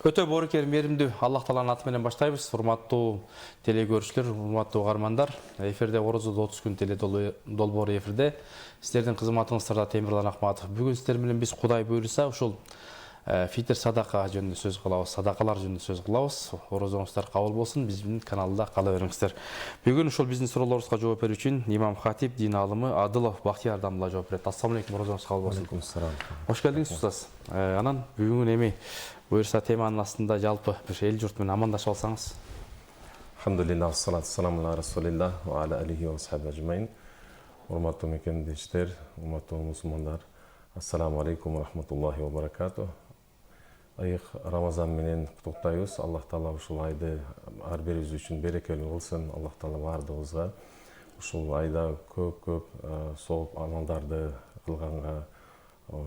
Өтө боорукер меримдүү Аллах Тааланын аты менен баштайбыз. Урматтуу телекөрүүчүлөр, урматтуу угармандар. Эфирде Орозодо 30 күн теле долбоору эфирде. Сиздердин кызматыңыздарда Темирлан Акматов. Бүгүн сиздер менен биз Кудай буйруса ушул фитр садака жөнүндө сөз кылабыз, садакалар жөнүндө сөз кылабыз. Орозоңуздар кабыл болсун, биздин каналда кала бериңиздер. Бүгүн ушул биздин суроолорубузга жооп берүү үчүн имам хатип, дин аалымы Адылов Бактияр Дамла жооп берет. Ассаламу алейкум, орозоңуз кабыл болсун. Алейкум ассалам. Хош келдиңиз устаз. Анан бүгүн эми буюрса теманын астында жалпы бир эл журт менен амандашып алсаңыз. Алхамдулилlah, ассалату ассаламу аля расулилlah ва аля алихи ва сахби ажмаин. Урматтуу мекендештер, урматтуу мусулмандар, ассаламу алейкум ва рахматуллахи ва баракату. Айык Рамазан менен куттуктайбыз. Аллах Таала ушул айды ар бирибиз үчүн берекелүү кылсын. Аллах Таала бардыгыбызга ушул айда көп сооп амалдарды кылганга,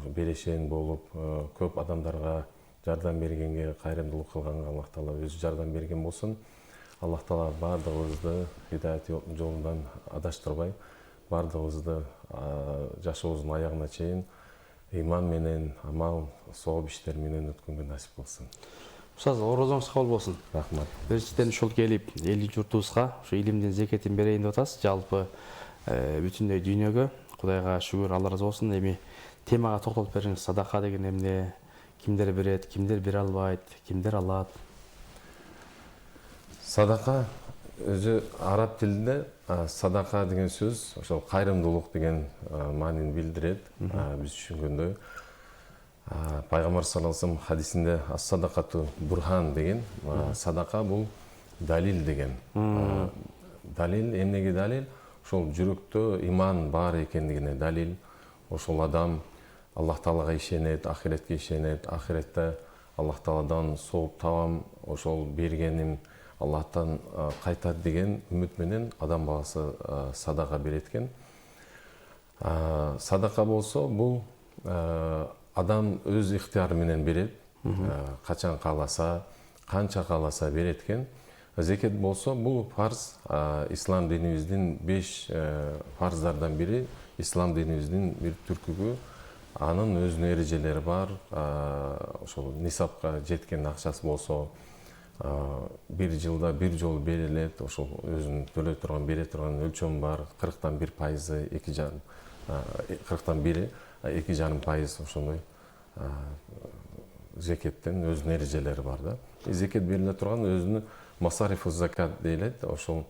берешен болуп, көп адамдарга жардам бергенге, кайрымдуулук кылганга Аллах Таала өзү жардам берген болсун. Аллах Таала бардыгыбызды хидаят жолундан адаштырбай, бардыгыбызды жашообуздун аягына чейин иман менен, амал, сооп иштер менен өткөнгө насип кылсын. Устаз, орозоңуз кабыл болсун. Рахмат. Биринчиден ушул келип, эл журтубузга ушу илимдин зекетин берейин деп атасыз. Жалпы бүтүндөй дүйнөгө Кудайга шүгүр, Алла ыраазы болсун. Эми темага токтолуп бериңиз. Садака деген эмне? Кимдер берет, кимдер бере албайт, кимдер алат? Садака өзү араб тилинде садака деген сөз ошол кайрымдуулук деген маанини билдирет. Биз түшүнгөндөй пайгамбар саллаллаху алейхи вассалам хадисинде ас-садакату бурхан деген, садака бул далил деген. Далил эмнеге далил? Ошол жүрөктө иман бар экендигине далил. Ошол адам Аллах Таалага ишенет, ахиретке ишенет, ахиретте Аллах Тааладан сооп табам, ошол бергеним Аллахтан кайтат деген үмүт менен адам баласы садака берет экен. Садака болсо бул адам өз ыктыяры менен берет, качан кааласа, канча кааласа берет экен. Зекет болсо бул фарз, ислам динибиздин 5 фарздардан бири, ислам динибиздин бир түркүгү. Анын өзүнүн эрежелери бар. Ошол нисапка жеткен акчасы болсо бир жылда бир жолу берилет. Ошол өзүнүн төлөй турган, бере турган өлчөмү бар. 40-1%, 40-1, 2,5% ошондой зекеттен өзүнүн эрежелери бар да. Зекет бериле турган өзүнүн масарифу закат дейлет. Ошол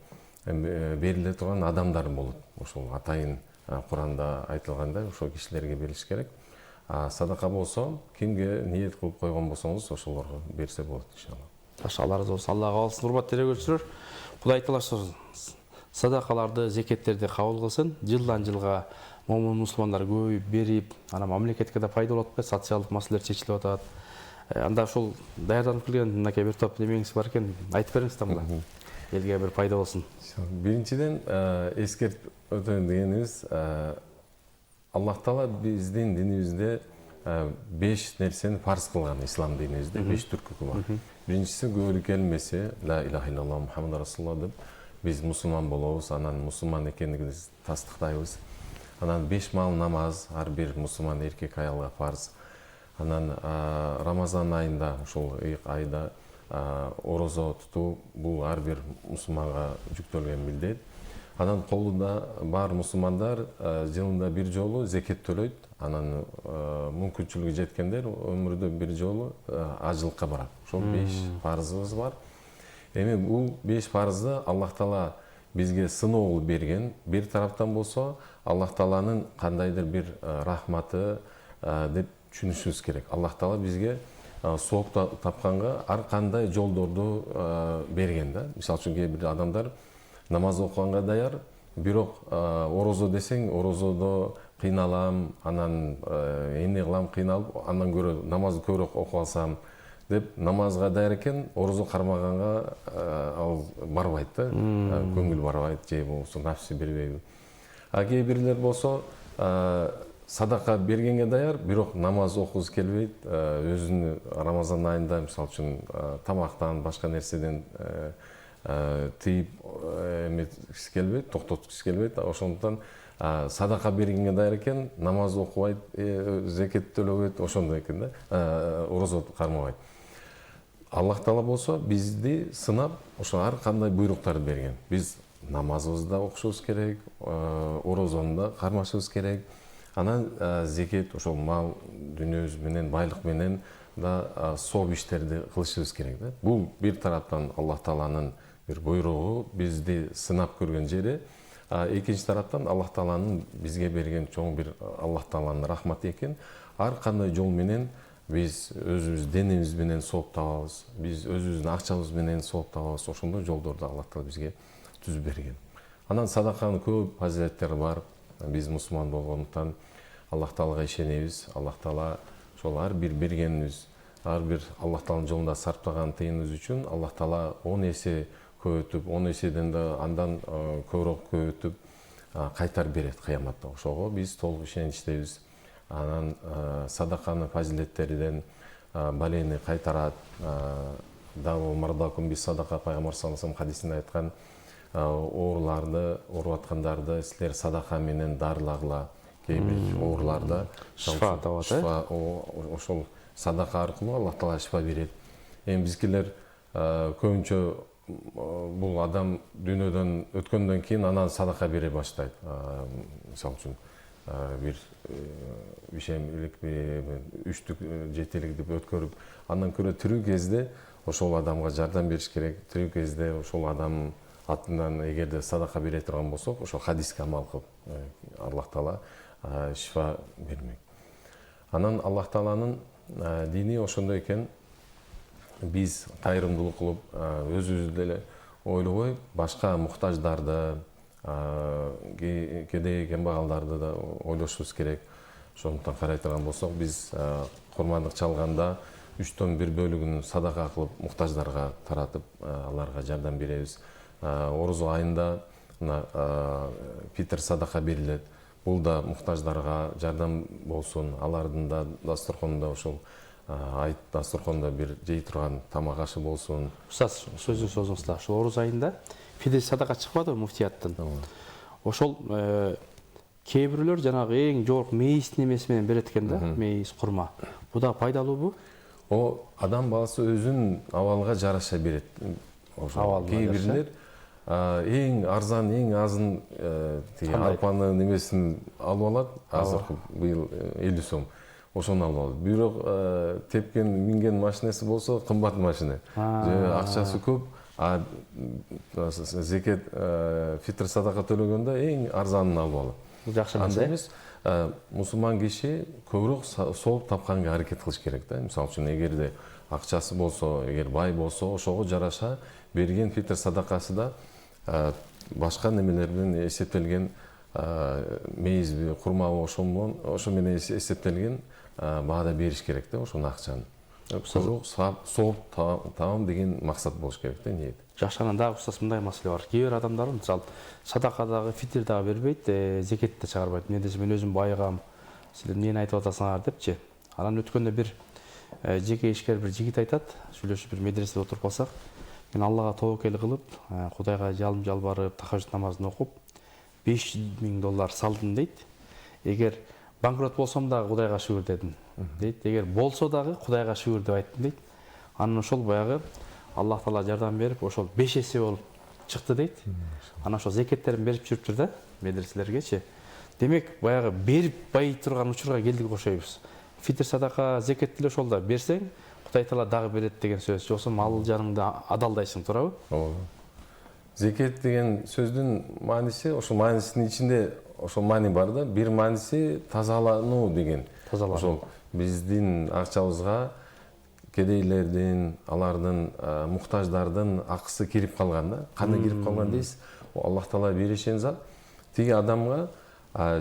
бериле турган адамдар болот. Ошол атайын Куранда айтылгандай, ошол кишилерге берилиш керек. Садака болсо, кимге ниет кылып койгон болсоңуз, ошолорго берсе болот иншалла. Алла ыраазы болсун. Аллага кабылсын. Урматтуу телекөрүүчүлөр, Кудай Таала садакаларды, зекеттерди кабыл кылсын. Жылдан жылга момун мусулмандар көбөйүп берип, анан мамлекетке да пайда болуп атпайбы, социалдык маселелер чечилип атат. Анда ушул даярданып келген мынакей бир топ немеңиз бар экен, айтып бериңиз да мына. Элге бир пайда болсун. Биринчиден эскертип өтөйүн дегенибиз, Аллах Таала биздин динибизде 5 нерсени фарз кылган, ислам динибизде 5 түркүгү бар. Биринчиси күбөлүк келмесе, ла илаха иллаллах Мухаммад расулуллах деп биз мусулман болобуз, анан мусулман экендигибизди тастыктайбыз. Анан 5 маал намаз ар бир мусулман эркек аялга фарз. Анан Рамазан айында, ушул айда орозо тутуу бул ар бир мусулманга жүктөлгөн милдет. Анан колунда бар мусулмандар жылында бир жолу зекет төлөйт. Анан мүмкүнчүлүгү жеткендер өмүрдө бир жолу ажылыкка барат. Ошол 5 фарзыбыз бар. Эми бул 5 фарзды Аллах Таала бизге сыноо берген. Бир тараптан болсо, Аллах Тааланын кандайдыр бир рахматы деп түшүнүшүбүз керек. Аллах Таала бизге сооп тапканга ар кандай жолдорду берген да. Мисалы үчүн кээ бир адамдар намаз окуганга даяр, бирок орозо десең, орозодо кыйналам, анан эмне кылам, кыйналып, андан көрө намазды көбүрөөк окуп алсам деп намазга даяр экен, орозо кармаганга ал барбайт да, көңүл барбайт, же болбосо нафси бербейби. Кээ бирлер болсо садака бергенге даяр, бирок намаз окугусу келбейт, өзүнүн Рамазан айында мисалы үчүн тамактан, башка нерседен тыйып эметкиси келбейт, токтоткусу келбейт. Ошондуктан садака бергенге даяр экен, намаз окубайт, зекет төлөбөйт, ошондой экен да, орозо кармабайт. Аллах Таала болсо бизди сынап ошо ар кандай буйруктарды берген. Биз намазыбызды да окушубуз керек, орозону да кармашыбыз керек. Анан зекет ошол мал дүнүйөбүз менен, байлык менен да сооп иштерди кылышыбыз керек да. Бул бир тараптан Аллах Тааланын бир буйругу, бизди сынап көргөн жери. Экинчи тараптан Аллах Тааланын бизге берген чоң бир Аллах Тааланын рахматы экен. Ар кандай жол менен биз өзүбүз денебиз менен сооп табабыз, биз өзүбүздүн акчабыз менен сооп табабыз. Ошондой жолдорду Аллах Таала бизге түзүп берген. Анан садаканын көп фазилеттери бар. Биз мусулман болгондуктан Аллах Таалага ишенебиз. Аллах Таала ошол ар бир бергенибиз, ар бир Аллах Тааланын жолунда сарптаган тыйыныбыз үчүн Аллах Таала 10 эсе көбөйтүп, 10 эседен да андан көбүрөөк көбөйтүп кайтарып берет кыяматта. Ошого биз толук ишеничтебиз. Анан садаканын фазилеттеринен балени кайтарат. Даву мардакум бис садака пайгамбар саллаллаху алейхи хадисинде айткан, ооруларды, ооруп аткандарды силер садака менен дарылагыла. Кээ бир ооруларда шифа табат, ошол садака аркылуу Аллах Таала шифа берет. Эми бизкилер көбүнчө бул адам дүйнөдөн өткөндөн кийин анан садака бере баштайт. Мисалы үчүн бир ишемилик, үчтүк, жетилик деп өткөрүп, андан көрө тирүү кезде ошол адамга жардам бериш керек. Тирүү кезде ошол адам атынан эгерде садака бере турган болсок, ошол хадиске амал кылып Аллах Таала шифа бермек. Анан Аллах Тааланын дини ошондой экен. Биз кайрымдуулук кылып, өзүбүздү деле ойлобой, башка муктаждарды, кедей кембагалдарды да ойлошубуз керек. Ошондуктан карай турган болсок, биз курмандык чалганда 1/3 бөлүгүн садака кылып муктаждарга таратып, аларга жардам беребиз. Орозо айында фитр садака берилет. Бул да муктаждарга жардам болсун, алардын да дасторконунда ошол айт дасторконунда бир жей турган тамак ашы болсун. Устаз, сөзүң созуңузда, ошол Орус айында фитр садака чыкпады муфтияттан. Ошол кээ бирөөлөр жанагы эң жогорку мейис немеси менен берет экен да, мейис курма. Бу да пайдалуубу? О адам баласы өзүнүн абалга жараша берет. Ошол кээ бирлер эң арзан, эң азын арпаны немесин алып алат. Азыркы быйыл 50 сом. Ошону алып алат. Бирок тепкен, минген машинеси болсо кымбат машина. Акчасы көп. Зекет фитр садака төлөгөндө эң арзанын алып алат. Жакшы нерсе. Анда эмес, мусулман киши көбүрөөк сооп тапканга аракет кылыш керек да. Мисалы үчүн эгерде акчасы болсо, эгер бай болсо, ошого жараша берген фитр садакасы да башка немелерден эсептелген мейизби, курмабы ошо менен эсептелген баада бериш керек да, ошонун акчаны. Көбүрөөк сооп табам деген максат болуш керек да, ниет. Жакшы, анан дагы устаз мындай маселе бар. Кээ бир адамдар мисалы садакадагы фитр дагы бербейт, зекет да чыгарбайт. Мен десе мен өзүм байыгам, силер эмнени айтып атасыңар депчи. Анан өткөндө бир жеке ишкер бир жигит айтат, сүйлөшүп бир медреседе отуруп калсак, мен Аллага тобокел кылып, Кудайга жалым жалбарып, тахажжуд намазын окуп, $500,000 салдым дейт. Эгер банкрот болсом дагы Кудайга шүгүр дедим дейт. Эгер болсо дагы Кудайга шүгүр деп айттым дейт. Анан ошол баягы Аллах Таала жардам берип, ошол 5 эсе болуп чыкты дейт. Анан ошол зекеттерин берип жүрүптүр да медреселергечи. Демек, баягы берип бай турган учурга келдик окшойбуз. Фитр садака, зекет деле ошол да берсең, Кудай Таала дагы берет деген сөз. Жоксо мал жаныңды адалдайсың, туурабы? Ооба. Зекет деген сөздүн мааниси, ошол маанисинин ичинде ошол маани бар да. Бир мааниси тазалануу деген. Ошол биздин акчабызга кедейлердин, алардын муктаждардын акысы кирип калган да. Кандай кирип калган дейсиз? Аллах Таала беришен зат тиги адамга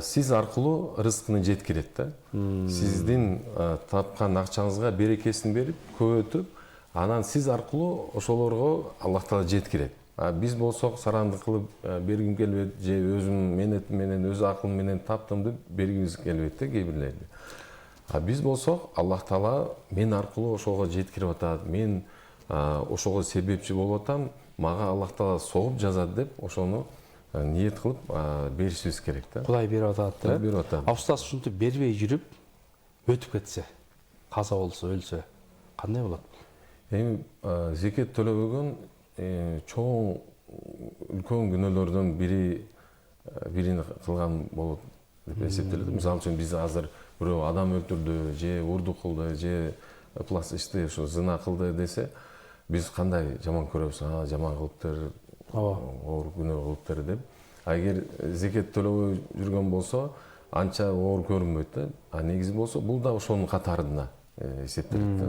сиз аркылуу рызкыны жеткирет да. Сиздин тапкан акчаңызга берекесин берип, көбөйтүп, анан сиз аркылуу ошолорго Аллах Таала жеткирет. Биз болсок сарандык кылып бергим келбейт, же өзүм менетим менен, өз акылым менен таптым деп бергибиз келбейт да кээ бирлерди. Биз болсок Аллах Таала мен аркылуу ошого жеткирип атат, мен ошого себепчи болуп атам, мага Аллах Таала сооп жазат деп ошону ниет кылып беришибиз керек да. Кудай берип атат да. Берип атат. Устаз ушинтип бербей жүрүп өтүп кетсе, каза болсо, өлсө кандай болот? Эми зекет төлөбөгөн чоң үлкөн күнөөлөрдөн бирин кылган болот деп эсептелет. Мисалы үчүн биз азыр бирөө адам өлтүрдү, же урдук кылды, же ишти ошо зына кылды десе, биз кандай жаман көрөбүз, жаман кылыптыр, оор күнөө кылыптыр деп. Эгер зекет төлөбөй жүргөн болсо, анча оор көрүнбөйт да. А негизи болсо, бул да ошонун катарына эсептелет да.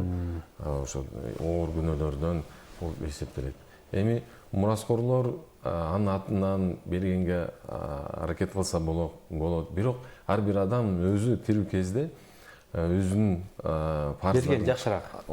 Ошо оор күнөөлөрдөн бул эсептелет. Эми мураскорлор анын атынан бергенге аракет кылса болот. Бирок ар бир адам өзү тирүү кезде өзүнүн берген жакшыраак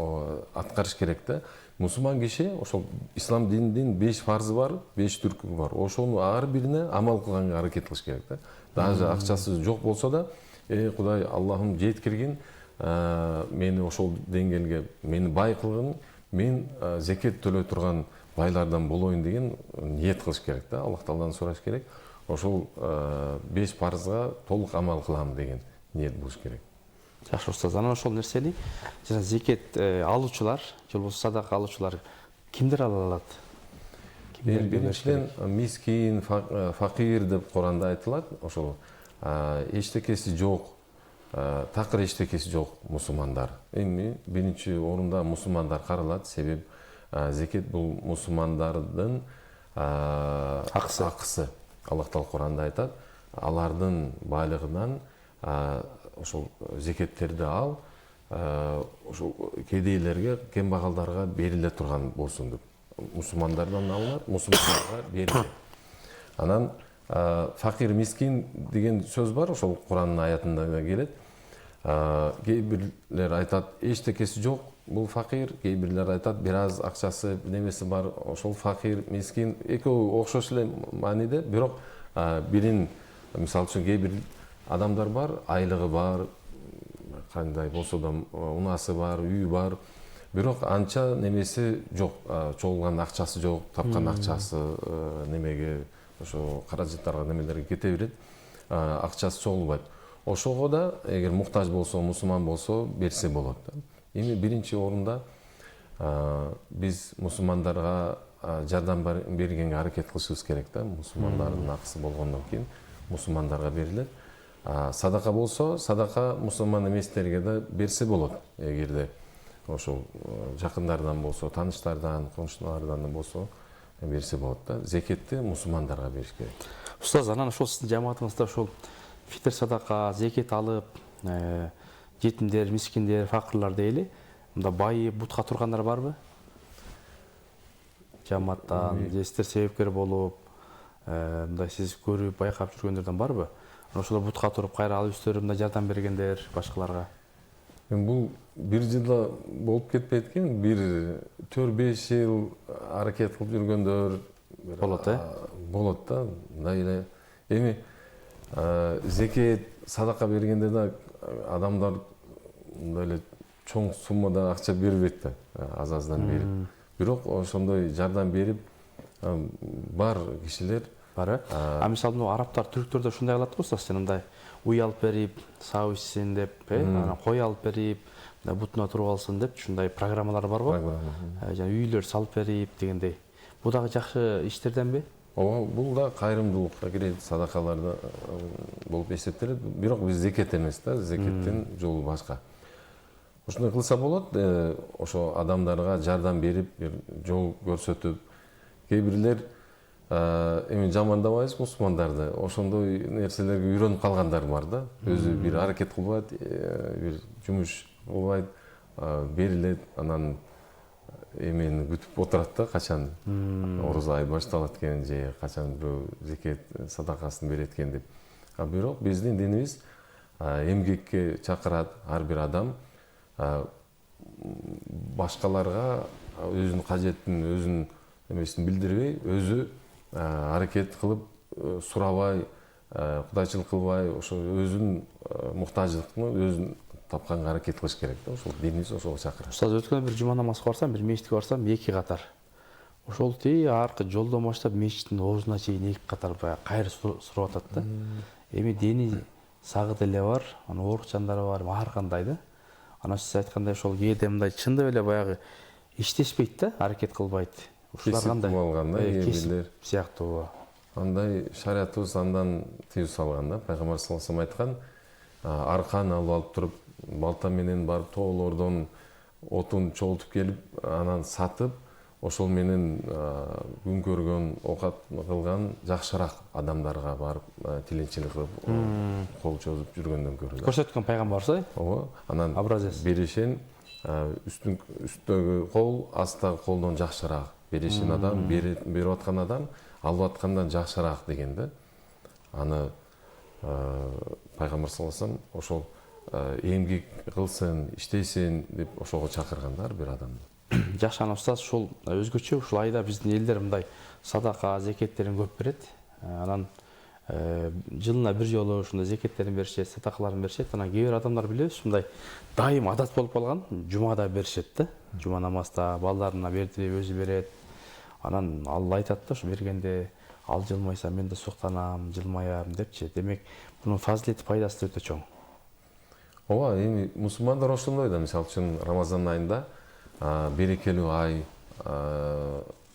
аткарыш керек да. Мусулман киши ошол ислам дининин 5 фарзы бар, 5 түркү бар. Ошону ар бирине амал кылганга аракет кылыш керек да. Даже акчасы жок болсо да, Кудай Аллахым жеткиргин, мени ошол деңгээлге мени бай кылгын, мен зекет төлөй турган байлардан болоюн деген ниет кылыш керек да. Аллах Тааладан сураш керек. Ошол 5 фарзга толук амал кылам деген ниет болуш керек. Жакшы устаз, анан ошол нерсени жана зекет алуучулар, же болбосо садака алуучулар кимдер ала алат? Биринчиден мискин, факир деп Куранда айтылат. Ошол эчтекеси жок, такыр эчтекеси жок мусулмандар. Эми биринчи орунда мусулмандар каралат, себеп зекет бул мусулмандардын акысы. Аллах Таала Куранда айтат, алардын байлыгынан ошол зекеттерди ал, ошол кедейлерге, кембагалдарга бериле турган болсун деп. Мусулмандардан алынат, мусулмандарга берилет. Анан факир, мискин деген сөз бар, ошол Куранын аятында келет. Кээ бирлер айтат, эчтекеси жок, бул факир, кээ бирлер айтат, бир аз акчасы немеси бар, ошол факир, мискин, экөө окшош эле мааниде, бирок бирин, мисалы үчүн кээ бир адамдар бар, айлыгы бар, кандай болсо да унасы бар, үйү бар, бирок анча немеси жок, чогулган акчасы жок, тапкан акчасы немеге, ошо каражаттарга немелерге кете берет, акчасы чогулбайт. Ошого да эгер муктаж болсо, мусулман болсо берсе болот да. Эми биринчи орунда биз мусулмандарга жардам бергенге аракет кылышыбыз керек да. Мусулмандардын акысы болгондон кийин мусулмандарга берилет. Садака болсо, садака мусулман эместерге да берсе болот. Эгерде ошол жакындардан болсо, тааныштардан, конушулардан болсо берсе болот да. Зекетти мусулмандарга бериш керек. Устаз, анан ошол сиздин жамаатыңызда ошол фитр садака, зекет алып, жетимдер, мискиндер, факырлар дейли, мында байы бутка тургандар барбы? Жамааттан, сиздер себепкер болуп, мындай сиз көрүп, байкап жүргөндөрдөн барбы? Ошолор бутка туруп, кайра алып өздөрү мындай жардам бергендер башкаларга? Бул бир жылда болуп кетпейт экен, бир 4-5 жыл аракет кылып жүргөндөр болот, болот да, мындай эле. Эми зекет, садака бергенде да адамдар мындай эле чоң суммада акча бербейт да, аз-аздан берип. Бирок ошондой жардам берип бар кишилер бар. Мисалы, арабтар, түрктөр да ушундай кылат го, устаз, мындай уй алып берип, сау ичсин деп, анан кой алып берип, бутуна туруп алсын деп, ушундай программалар бар го. Жана үйлөр салып берип дегендей. Бул дагы жакшы иштерденби? Ооба, бул да кайрымдуулукка кирет, садакаларда болуп эсептелет. Бирок биз зекет эмес да, зекеттин жолу башка. Ушундай кылса болот, ошо адамдарга жардам берип, жол көрсөтүп, кээ бирлер эми жамандабайбыз мусулмандарды, ошондой нерселерге үйрөнүп калгандар бар да. Өзү бир аракет кылбайт, бир жумуш кылбайт, берилет, анан эмени күтүп отурат да, качан оруза ай башталат экен, же качан бирөө зекет садакасын берет экен деп. Бирок биздин динибиз эмгекке чакырат ар бир адам, башкаларга өзүнүн кажетин, өзүнүн эмесин билдирбей, өзү аракет кылып, сурабай, кудайчылык кылбай, ошо өзүнүн муктаждыктын өзүн тапканга аракет кылыш керек да. Ошол динибиз ошого чакырат. Устаз, өткөн бир жума намазга барсам, бир мечитке барсам, 2 катар. Ошол аркы жолдон баштап мечиттин оозуна чейин 2 катар баягы кайыр сурап атат да. Эми дени сагы деле бар, анан оорукчандары бар, ар кандай да. Анан сиз айткандай ошол кээде мындай чындап эле баягы иштешпейт да, аракет кылбайт. Ушулар Кесип кандай? алганда Кесип сыяктуу. андай шариятыбыз андан тыюу салган да. Пайгамбар саллаллаху алейхи вассалам айткан, аркан алып туруп, балта менен барып тоолордон отун чогултуп келип, анан сатып, ошол менен күн көргөн, оокат кылган жакшыраак адамдарга барып тиленчилик кылып, кол чозуп жүргөндөн көрө. Көрсөткөн пайгамбарсы? Ооба, анан Образец. беришен үстүндөгү кол астагы колдон жакшыраак. Беришен адам, берип аткан адам алып аткандан жакшыраак деген да. Аны пайгамбар саллаллаху алейхи вассалам ошол эмгек кылсын, иштесин деп ошого чакыргандар бир адамды. Жакшы, ана устаз, ушул өзгөчө ушул айда биздин элдер мындай садака, зекеттерин көп берет. Анан жылына бир жолу ушундай зекеттерин беришет, садакаларын беришет. Анан кээ бир адамдар билебиз, ушундай дайым адат болуп калган, жумада беришет да. Жума намазда балдарына берди, өзү берет. Анан Алла айтат да, ушу бергенде ал жылмайса мен да суктанам, жылмаям депчи. Демек, бунун фазилети, пайдасы өтө чоң. Ооба, эми мусулмандар ошондой да, мисалы үчүн Рамазан айында берекелүү ай,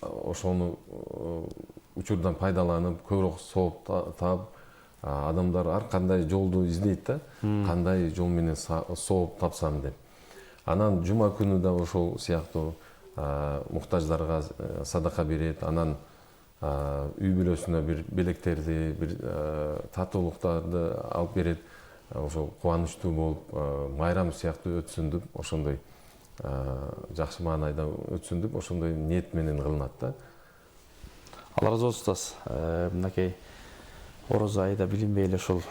ошону учурдан пайдаланып, көбүрөөк сооп таап, адамдар ар кандай жолду издейт да, кандай жол менен сооп тапсам деп. Анан жума күнү да ошол сыяктуу муктаждарга садака берет, анан үй бүлөсүнө бир белектерди, бир татуулуктарды алып берет. Ошол кубанычтуу болуп, майрам сыяктуу өтсүн деп, ошондой жакшы маанайда өтсүн деп, ошондой ниет менен кылынат да. Алла разы болсун устаз. Мынакей орозо айда билинбей эле ушул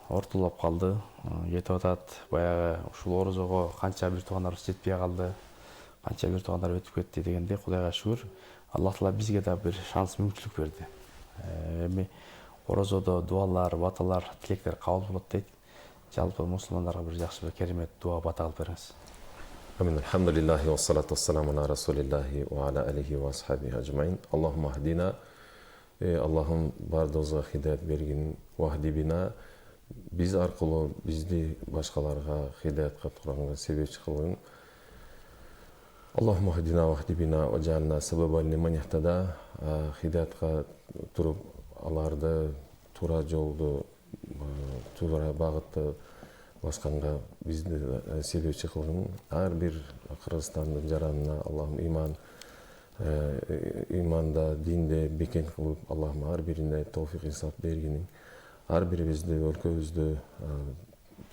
ортолоп калды, кетип атат. Баягы ушул орозого канча бир туугандарыбыз жетпей калды, канча бир туугандар өтүп кетти дегенде, Кудайга шүгүр, Аллах Таала бизге да бир шанс, мүмкүнчүлүк берди. Эми орозодо дуалар, баталар, тилектер кабыл болот дейт. Жалпы мусулмандарга бир жакшы, бир керемет дуа, бата кылып бериңиз. Амин. Алхамдулиллахи ва салату вассаламу аля расулиллахи ва аля алихи ва асхабихи ажмаин. Аллахумма хдина. Аллахым бардыгыбызга хидаят бергин. Вахди бина. Биз аркылуу бизди башкаларга хидаятка туранга себепчи кылгын. Аллахумма хдина вахди бина ва джална сабабан лиман ихтада. Хидаятка туруп аларды туура жолду, туура багытты басканга бизди себепчи кылгын. Ар бир Кыргызстандын жаранына Аллахым иманда, динде бекен кылып, Аллахым ар бирине товфик инсаф бергин. Ар бирибизди, өлкөбүздү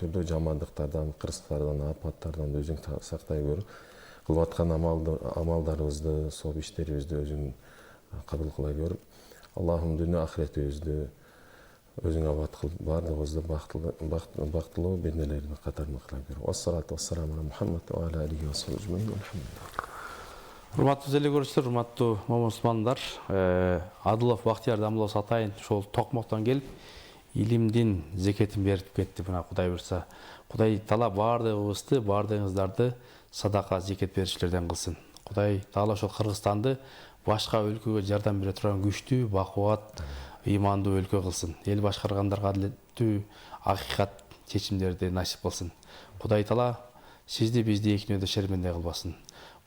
түрдүү жамандыктардан, кырсыктардан, апаттардан өзүң сактай көр. Кылып аткан амалдарыбызды, сооп иштерибизди өзүң кабыл кыла көр. Аллахым дүйнө ахиретибизди өзүң абад кылып, бардыгыбызды бактылуу бенделердин катарына кыла көр. Ассалату вассаламу аля Мухаммад ва аля алихи ва сахбихи ажмаин. Урматтуу телекөрүүчүлөр, урматтуу момунсулмандар, Адылов Бактияр Дамылов атайын ошол Токмоктон келип, илимдин зекетин берип кетти. Мына Кудай буйрса, Кудай Таала бардыгыбызды, бардыгыңыздарды садака, зекет бериштерден кылсын. Кудай Таала ошол Кыргызстанды башка өлкөгө жардам бере турган күчтүү, бакубат, ыймандуу өлкө кылсын. Эл башкаргандарга адилеттүү, акыйкат чечимдерди насип кылсын. Кудай Таала сизди, бизди экинөө да шерменде кылбасын.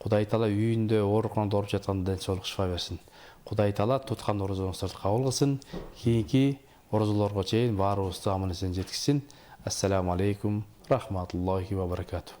Кудай Таала үйүндө ооруканада ооруп жаткан ден соолук шифа берсин. Кудай Таала туткан орозоңуздарды кабыл кылсын. Кийинки орозолорго чейин баарыбызды аман эсен жеткизсин. Ассаламу алейкум рахматуллахи ва баракатуh.